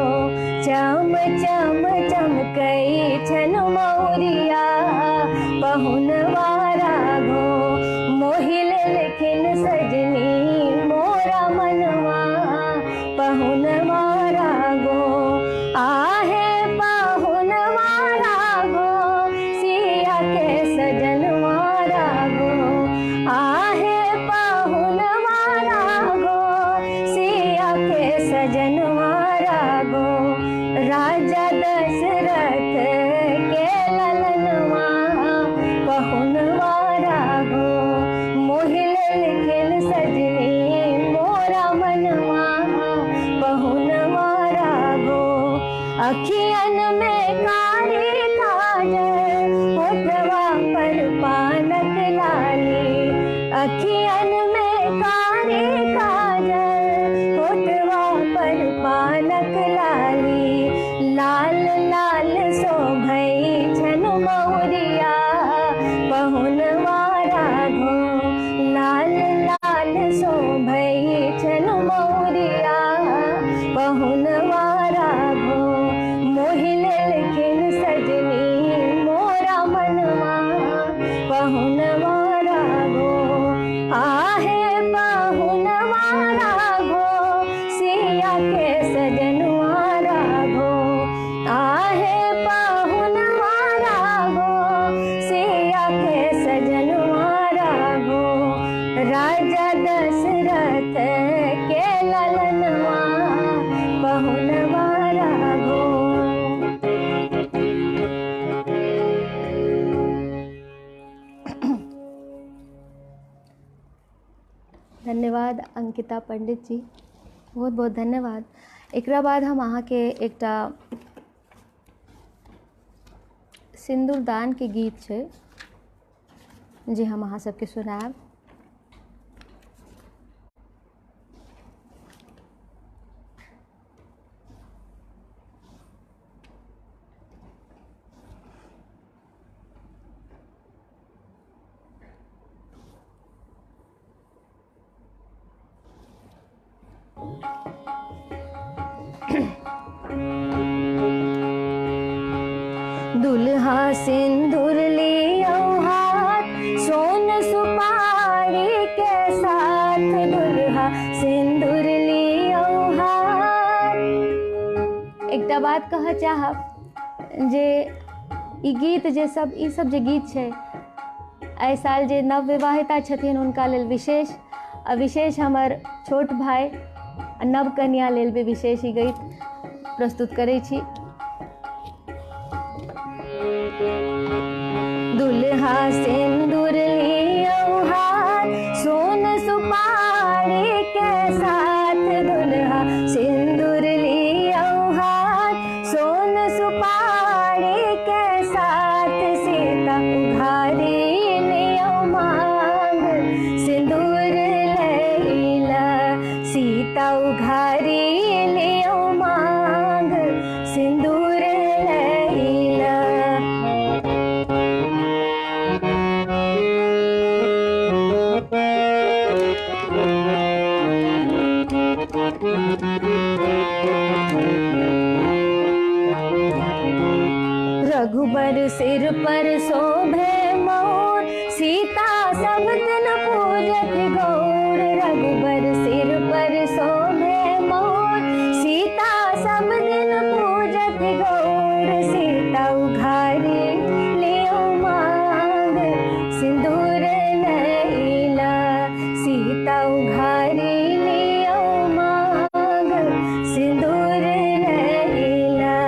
चम चम चमकई छन मौरिया पहुनवा राघो। मोहिले लिखिन सजनी मोरा मनवा पहुनवा राघो, आहे पहुनवा राघो सिया के सजनवा राघो, आहे पहुनवा राघो सिया के सजनवा राघो। राजा दशरथ के ललनवा पहुनवा राघो, मोहिले लिखिन सजनी मोरा मनवा पहुनवा राघो। अखियन में कारी काजल होठवा पर पानक लाली, अखियन में कारी काजल होठवा पर पानक लाली। लाल लाल शोभई छन मौरिया पहुनवा राघो, लाल लाल शोभई छन मौरिया पहुनवा राघो। मोहिले लिखिन सजनी मोरा मनवा पहुनवा राघो, आहे पहुनवा राघो सिया के सजनवा राघो, आहे पहुनवा अंकिता पंडित जी, बहुत बहुत धन्यवाद। एकरा बाद हम अहाँ के एकटा सिंदूरदान के गीत छै जे हम अहाँ सबके सुनाएब। दुल्हा सिंदूर लियो हाथ, सोन सुपारी के साथ, दुल्हा सिंदूर लियो हाथ। एकटा बात कह चाहब जे ई गीत जे सब जे गीत छै, एहि साल जे नवविवाहिता छथिन हुनका लेल विशेष, आ विशेष हमर छोट भाई नव कन्या लेल भी विशेष ई गीत प्रस्तुत करै छी। दुल्हा सिंदूर लियो हाथ, सोन सुपारी के साथ, दुल्हा सिंदूर लियो हाथ, सोन सुपारी के साथ, सीता उघारी लियो मांग, सिंदूर लैला, सीता उघारी लियो मांग, सिंदूर लैला। रघुबर सिर पर शोभे मोर, सीता सब दिन पूजत गौर, रघुबर सिर पर शोभे मोर, सीता सब दिन पूजत गौर, सीता उघारी लियो मांग, सिंदूर लैला, सीता उघारी लियो मांग, सिंदूर लैला।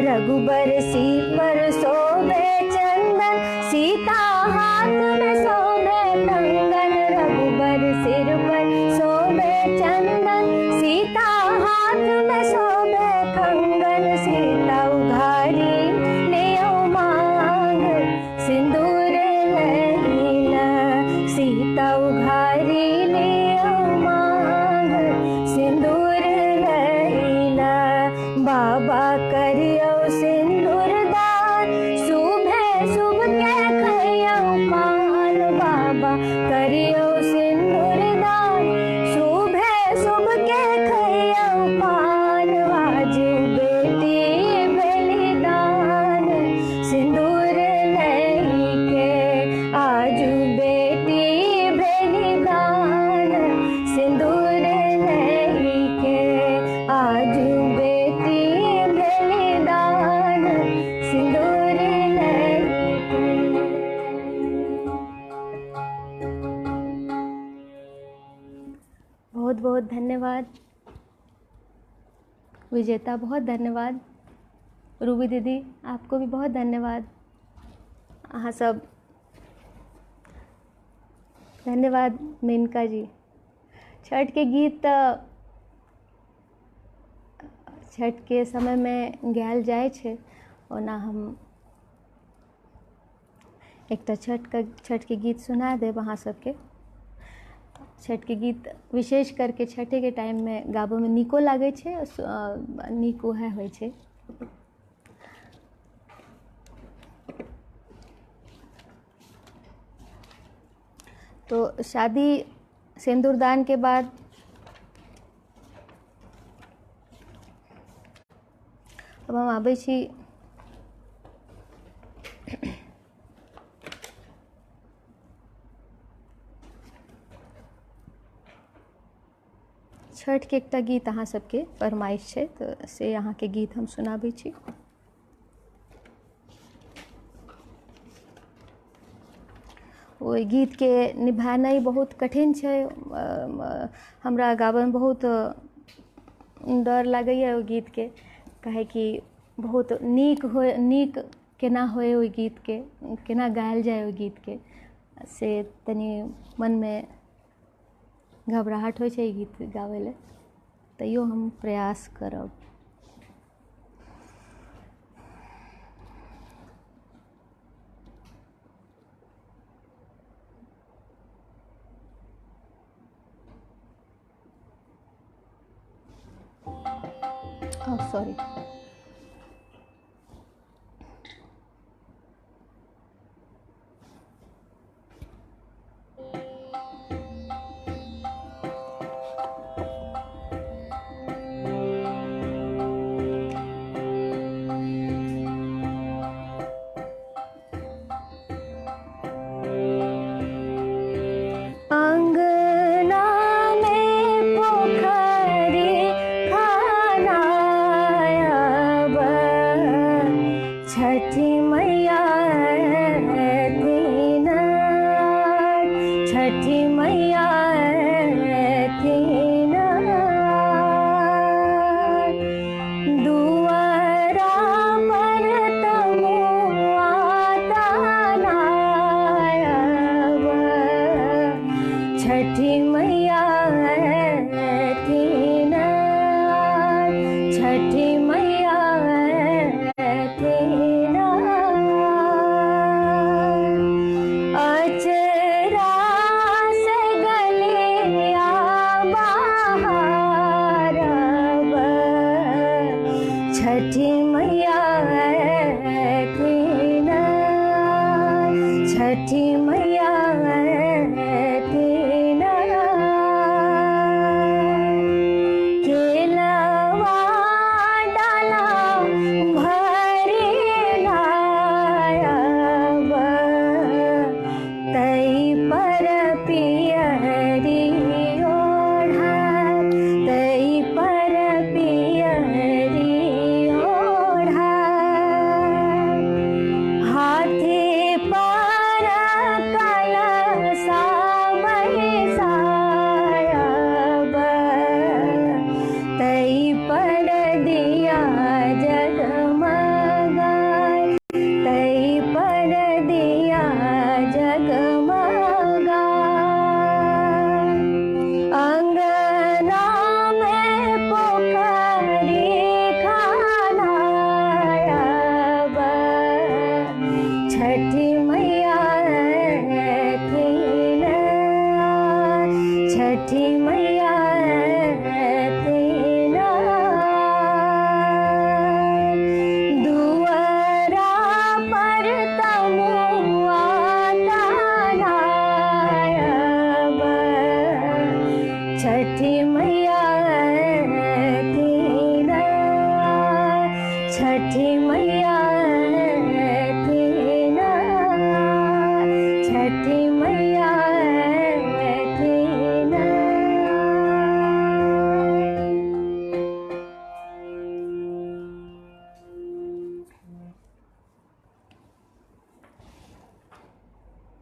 रघुबर सिर पर शोभे चंदन, सीता हाथ में शोभे कंगन, रघुबर सिर पर शोभे चंदन, सीता हाथ में शोभे कंगन, सीता उघारी लियो मांग, सिंदूर लैला, सीता उघारी लियो मांग, सिंदूर लैला। बाबा करियो सिंदूर दान, शुभे शुभ के खइयो पान, बाबा करियो सिंदूर दान, शुभे शुभ के खइयो पान, आजू बेटी बलिदान, सिंदूर लैके, आजू बेटी बलिदान, सिंदूर लैके, आजू बेटी बलिदान, सिंदूर लैके। बहुत बहुत धन्यवाद विजेता, बहुत धन्यवाद रूबी दीदी, आपको भी बहुत धन्यवाद। अहाँ सब धन्यवाद मेनका जी। छठ के गीत छठ के समय में गायल जाय छै, ओना हम एकटा छठ के गीत सुना देब अहाँ सबके। छठ के गीत विशेष करके छठे के टाइम में गाबो में नीको लागे छै, नीक उहे होइ छै। तो शादी सिंदूरदान के बाद अब हम आबै छी छठ के एकटा गीत अहाँ सबके फरमाइश छै, तो से अहाँ के गीत हम सुनाबै छी। ओहि गीत के निभानाइ बहुत कठिन छै, हमरा गाबे में बहुत डर लागैए ओहि गीत के, काहे कि बहुत नीक केना होय ओहि गीत के, केना गायल जाय ओहि गीत के, से तनी मन में घबराहट होइ छै गीत गाबै लए, तैयो हम प्रयास करब। सॉरी।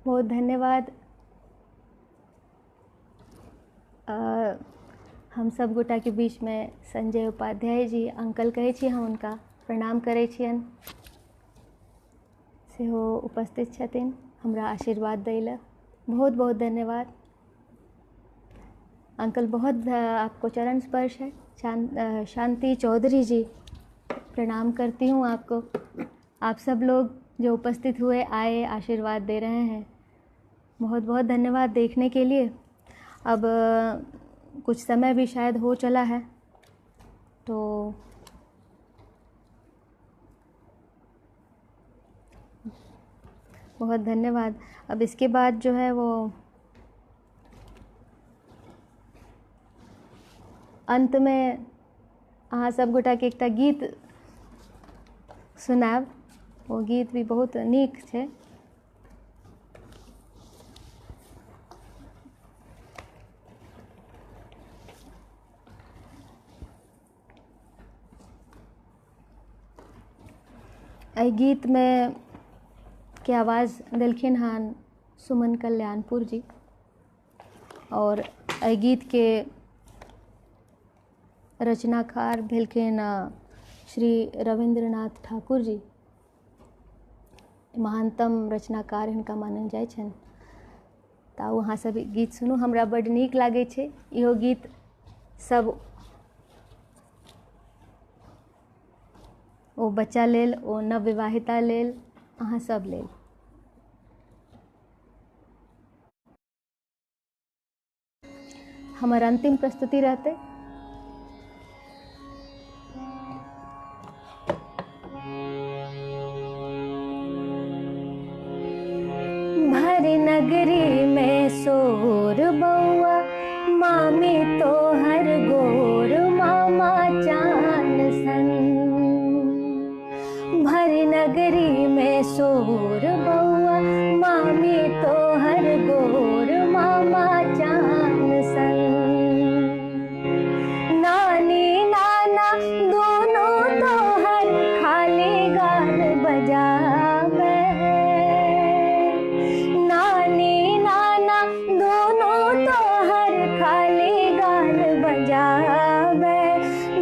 बहुत धन्यवाद। हम सब गोटा के बीच में संजय उपाध्याय जी अंकल कहै छी, हम हुनका प्रणाम करै छियनि, सेहो उपस्थित छथिन हमरा आशीर्वाद दै लए। बहुत बहुत धन्यवाद अंकल, बहुत आपको चरण स्पर्श है। शांति चौधरी जी, प्रणाम करती हूँ आपको। आप सब लोग जो उपस्थित हुए, आए, आशीर्वाद दे रहे हैं, बहुत बहुत धन्यवाद देखने के लिए। अब कुछ समय भी शायद हो चला है, तो बहुत धन्यवाद। अब इसके बाद जो है वो अंत में अहाँ सब गोटा के एकटा गीत सुनाब। वो गीत भी बहुत नीक छै। एहि गीत में के आवाज़ देलखिन हन सुमन कल्याणपुर जी, और एहि गीत के रचनाकार भेलखिन श्री रविंद्रनाथ ठाकुर जी। महानतम रचनाकार हिनका मानल जाइ छनि। तऽ वहाँ सब गीत सुनू, हमरा बड्ड नीक लागै छै। इहो गीत सब ओ बच्चा लेल, ओ नवविवाहिता लेल, अहाँ सब लेल। हमर अंतिम प्रस्तुति रहतै। भरी नगरी में शोर बउआ, मामी तो हर गोर मामा चान सन। भरी नगरी में शोर बउआ, मामी तो हर गोर मामा चान सन। नानी नाना दोनों तो हर खाली गान बजावे। नानी नाना दोनों तो हर खाली गान बजावे।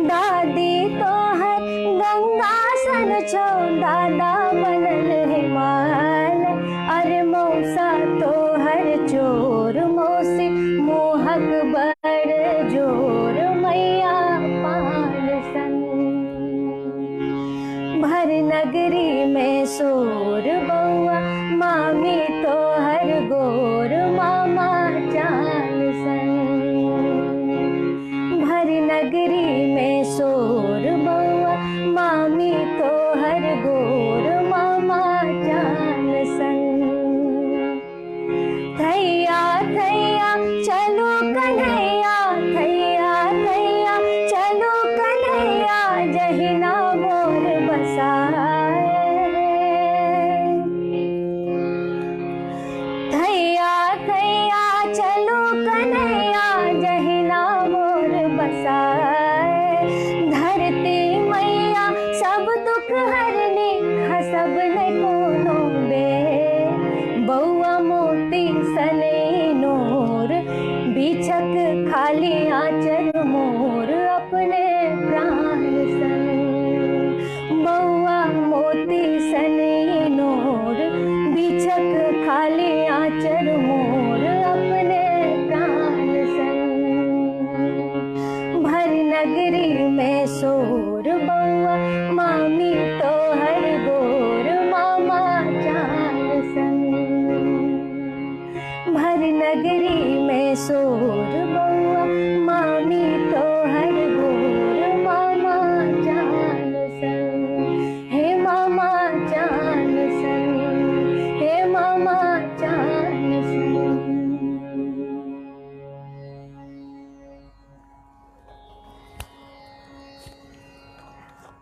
दादी तो हर गंगा सन छो, दादा बनल हिमाल। अरे मौसा तो हर चोर, मौसी मोहक बड़ जोर मैया पान सन। भर नगरी में शोर बउआ, मामी तो हर गोर मामा चान सन। भर नगरी में शोर बउआ, मामी तो हर गोर मामा चान सन। थैया थैया चलो कन्हैया, थैया थैया चलो कन्हैया, जहिना मोर बसाए। थैया थैया चलो कन्हैया, जहिना मोर बसाए। धरती मैया सब दुख हरनी, हसब न कोनो बे। बउआ मोती सने नोर, बिछक खाली आंचल मोर अपने प्राण सन। बउआ मोती सने नोर, बिछक खाली आंचल मोर अपने प्राण सन। भर नगरी में शोर बउआ, मामी तो हर गोर मामा चान सन। भर नगरी में शोर बउआ, मामी तो हर गोर मामा चान सन। हे मामा चान सन, हे मामा चान सन।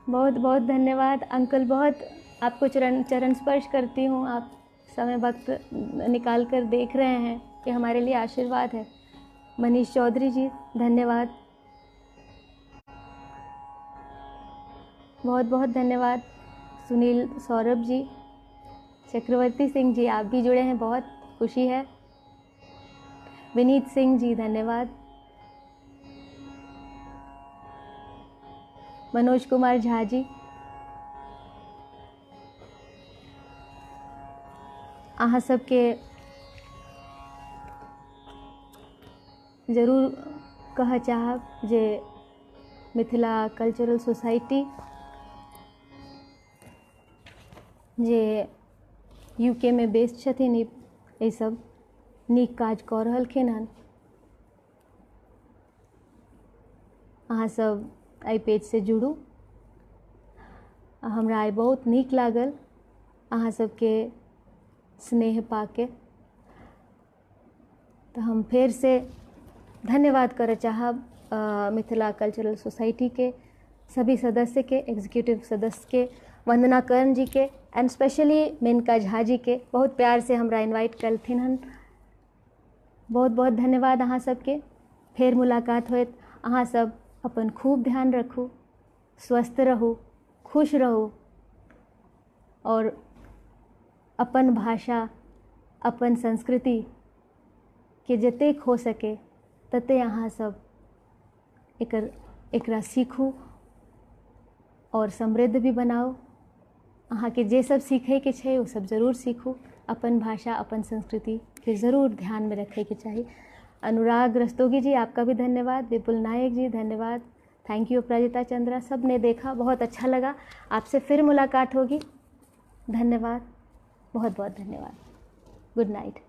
बहुत बहुत धन्यवाद अंकल, बहुत आपको चरण स्पर्श करती हूँ। आप समय वक्त निकाल कर देख रहे हैं, ये हमारे लिए आशीर्वाद है। मनीष चौधरी जी धन्यवाद, बहुत बहुत धन्यवाद। सुनील सौरभ जी, चक्रवर्ती सिंह जी आप भी जुड़े हैं, बहुत खुशी है। विनीत सिंह जी धन्यवाद। मनोज कुमार झा जी, अहाँ सबके जरूर कह चाहब जे मिथिला कल्चरल सोसाइटी जे यूके में बेस्ड छथिन, ई सब नीक काज कऽ रहलखिन हन। अहाँ सब एहि पेज से जुड़ू। हमरा आइ बहुत नीक लागल अहाँ सबके स्नेह पाके। तो हम फेर से धन्यवाद करऽ चाहब मिथिला कल्चरल सोसाइटी के सभी सदस्य के, एग्जीक्यूटिव सदस्य के, वंदना कर्ण जी के एंड स्पेशली मेनका झा जी के, बहुत प्यार से हमरा इनवाइट कलथिन हन। बहुत बहुत धन्यवाद अहाँ सबके। फेर मुलाकात होइत। अहाँ सब अपन खूब ध्यान रखू, स्वस्थ रहू, खुश रहू और अपन भाषा, अपन संस्कृति के जतेक हो सके तते अहाँ सब एकरा सीखू और समृद्ध भी बनाओ। अहाँ के जे सब सीखे के छै वो सब जरूर सीखू, अपन भाषा अपन संस्कृति के के ज़रूर ध्यान में रखे के चाहिए। अनुराग रस्तोगी जी आपका भी धन्यवाद, विपुल नायक जी धन्यवाद, थैंक यू अपराजिता चंद्रा, सब ने देखा, बहुत अच्छा लगा। आपसे फिर मुलाकात होगी, धन्यवाद, बहुत बहुत धन्यवाद, गुड नाइट।